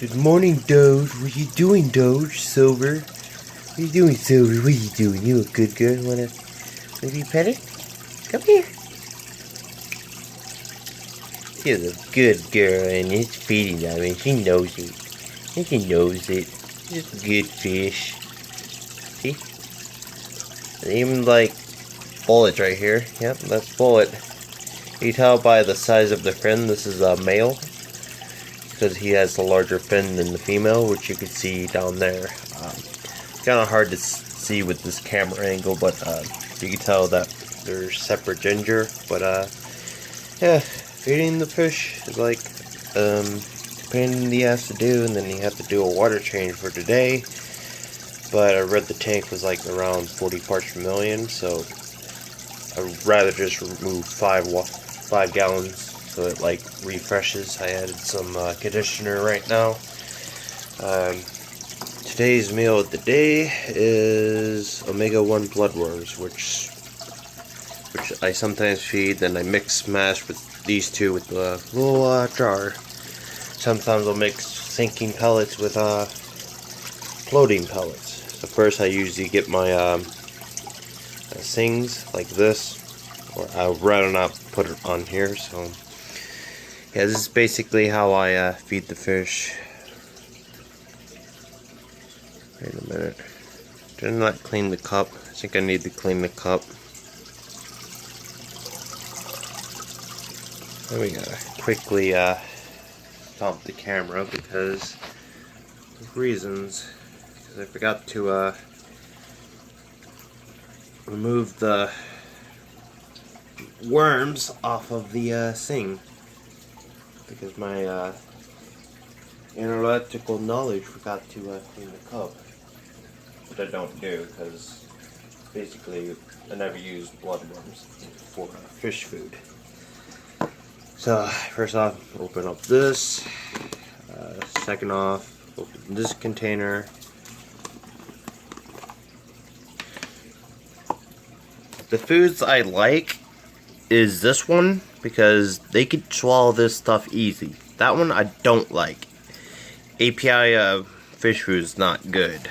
Good morning, Doge. What you doing, Doge? Silver? What you doing, Silver? What you doing? You a good girl? Wanna maybe pet it? Come here. She's a good girl, and it's feeding on me. She knows it. And she knows it. Just a good fish. See? And even like Bullet right here. Yep, that's Bullet. You tell by the size of the fin, this is a male, because he has a larger fin than the female, which you can see down there. Kind of hard to see with this camera angle, but you can tell that they're separate gender. But yeah, feeding the fish is like pain in the ass to do, and then you have to do a water change for today. But I read the tank was like around 40 parts per million, so I'd rather just remove 5 gallons so it like refreshes. I added some conditioner right now. Today's meal of the day is omega-1 bloodworms, which I sometimes feed. Then I mix mash with these two with a little jar. Sometimes I'll mix sinking pellets with floating pellets. So first I usually get my sings like this, or I'd rather not put it on here. So yeah, this is basically how I feed the fish. Wait a minute. Did I not clean the cup? I think I need to clean the cup. Then we gotta quickly stop the camera because of reasons. Because I forgot to remove the worms off of the sing. Because my analytical knowledge forgot to clean the cup. Which I don't do, because basically I never use bloodworms for fish food. So first off, open up this. Second off, open this container. The foods I like is this one, because they could swallow this stuff easy. That one I don't like. API fish food is not good.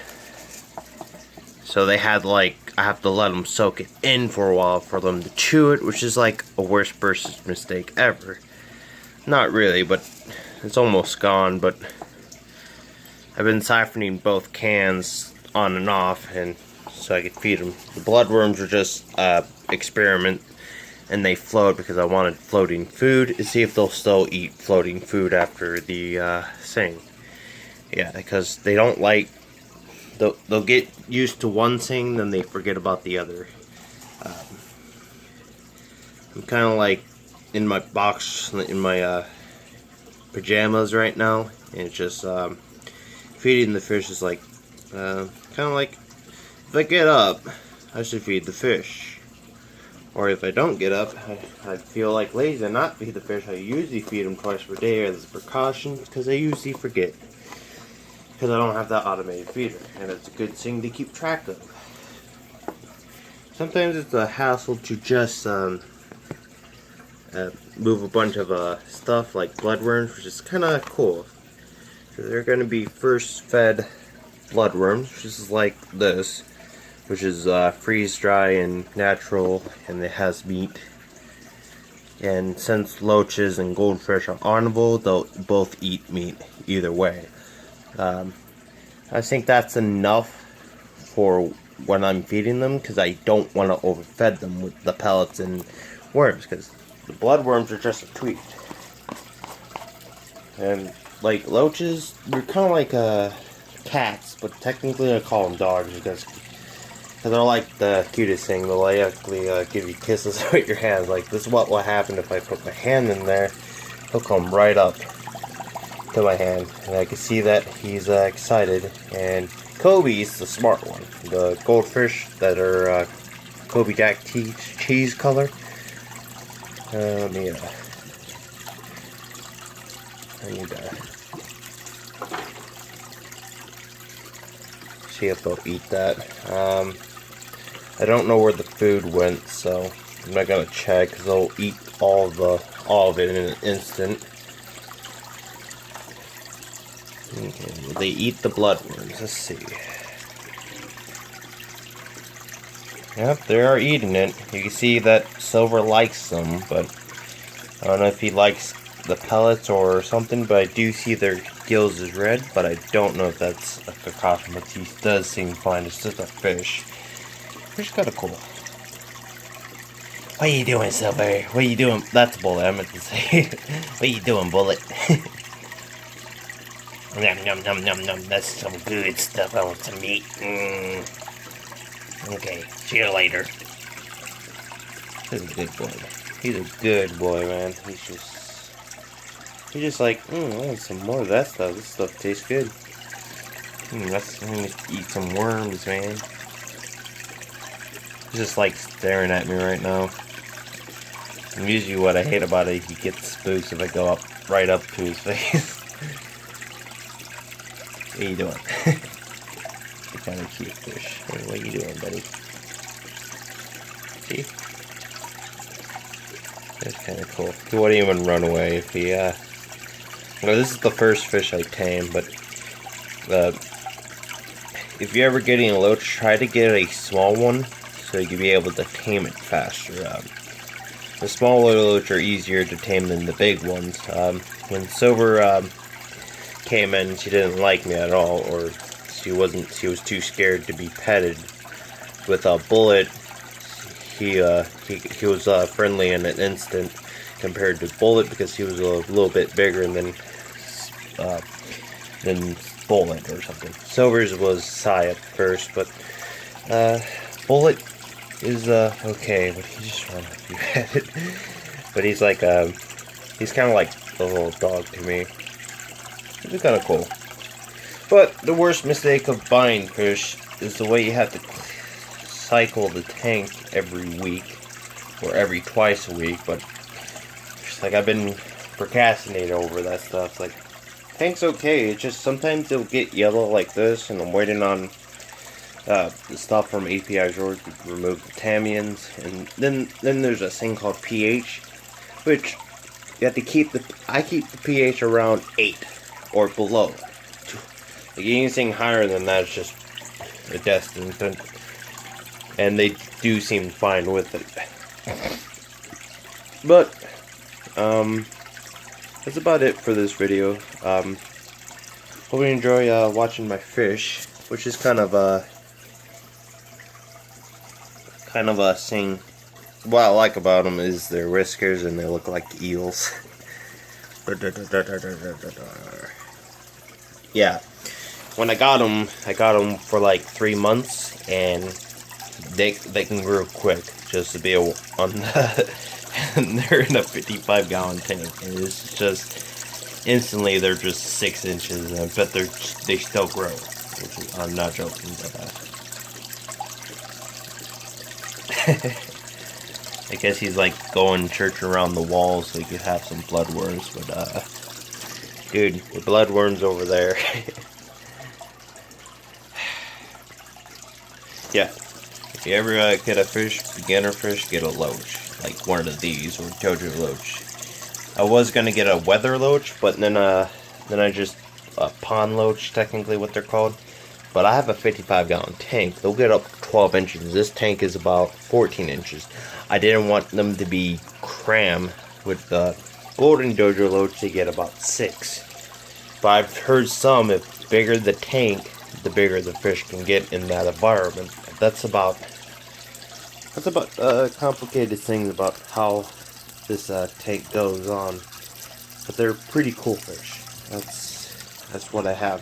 So they had like, I have to let them soak it in for a while for them to chew it, which is like a worst person's mistake ever. Not really, but it's almost gone. But I've been siphoning both cans on and off, and so I could feed them. The bloodworms were just experiment, and they float because I wanted floating food to see if they'll still eat floating food after the sing. Yeah, because they don't like. They'll get used to one thing, then they forget about the other. I'm kind of like in my box, in my pajamas right now, and it's just feeding the fish is like kind of like, if I get up, I should feed the fish. Or if I don't get up, I feel like lazy and not feed the fish. I usually feed them twice per day as a precaution, because I usually forget. Because I don't have that automated feeder, and it's a good thing to keep track of. Sometimes it's a hassle to just move a bunch of stuff like bloodworms, which is kind of cool. So they're going to be first fed bloodworms, which is like this, which is freeze dry and natural, and it has meat. And since loaches and goldfish are omnivore, they'll both eat meat either way. I think that's enough for when I'm feeding them, because I don't want to overfed them with the pellets and worms, because the bloodworms are just a treat. And like loaches, they're kind of like cats, but technically I call them dogs because they're like the cutest thing. They'll actually give you kisses with your hands. Like, this is what will happen if I put my hand in there. He'll come right up to my hand, and I can see that he's excited. And Kobe's the smart one. The goldfish that are Kobe Jack cheese color. Let me I need to see if they'll eat that. I don't know where the food went, so I'm not gonna check, because they'll eat all of it in an instant. Okay, will they eat the bloodworms? Let's see. Yep, they are eating it. You can see that Silver likes them, but I don't know if he likes the pellets or something, but I do see their gills is red, but I don't know if that's a precaution, but he does seem fine. It's just a fish. Fish kind of cool. What are you doing, Silver? What are you doing? That's Bullet, I meant to say. What are you doing, Bullet? Nom nom nom nom nom, that's some good stuff. I want some meat. Okay, see you later. He's a good boy. He's a good boy, man. He's just like, I want some more of that stuff. This stuff tastes good. I'm gonna eat some worms, man. He's just like staring at me right now. And usually what I hate about it, he gets spooked if I go right up to his face. What are you doing? You're kind of cute fish. Hey, what are you doing, buddy? See? That's kind of cool. He wouldn't even run away if he, well, this is the first fish I tamed, but, if you're ever getting a loach, try to get a small one so you can be able to tame it faster. The small loach are easier to tame than the big ones. When Silver, came in, she didn't like me at all, or she was too scared to be petted. With a Bullet, he was friendly in an instant compared to Bullet because he was a little bit bigger than Bullet or something. Silver's was Psy at first, but Bullet is okay, but he just wanted to be petted. But he's like he's kind of like a little dog to me. It's kind of cool. But the worst mistake of buying fish is the way you have to cycle the tank every week or every twice a week. But just like I've been procrastinating over that stuff. Like, tank's okay. It's just sometimes it'll get yellow like this, and I'm waiting on the stuff from API George to remove the tamians, and then there's a thing called pH, which you have to keep I keep the pH around 8 or below. Like anything higher than that is just a death sentence, and they do seem fine with it. But that's about it for this video. Hope you enjoy watching my fish, which is kind of a thing. What I like about them is their whiskers, and they look like eels. Yeah, when I got them for like 3 months, and they can grow quick just to be on the. And they're in a 55-gallon tank, and it's just instantly they're just 6 inches, and I bet they still grow. Which is, I'm not joking, but I guess he's like going church around the walls so he could have some bloodworms, but dude, the bloodworms over there. Yeah, if you ever get a fish, beginner fish, get a loach. Like one of these, or Dojo loach. I was gonna get a weather loach, but then I just pond loach, technically what they're called. But I have a 55-gallon tank. They'll get up to 12 inches. This tank is about 14 inches. I didn't want them to be crammed with the golden Dojo loach. They get about 6. But I've heard some, if bigger the tank, the bigger the fish can get in that environment. That's about complicated things about how this tank goes on, but they're pretty cool fish. That's what I have.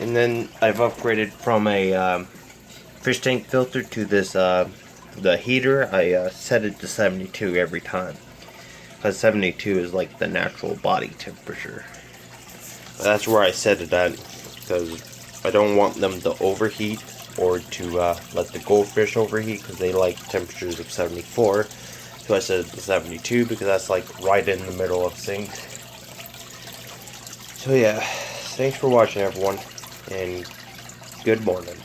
And then I've upgraded from a fish tank filter to this the heater. I set it to 72 every time, because 72 is like the natural body temperature. But that's where I set it at, because I don't want them to overheat or to let the goldfish overheat, because they like temperatures of 74. So I set it to 72 because that's like right in the middle of sync. So yeah, thanks for watching everyone, and good morning.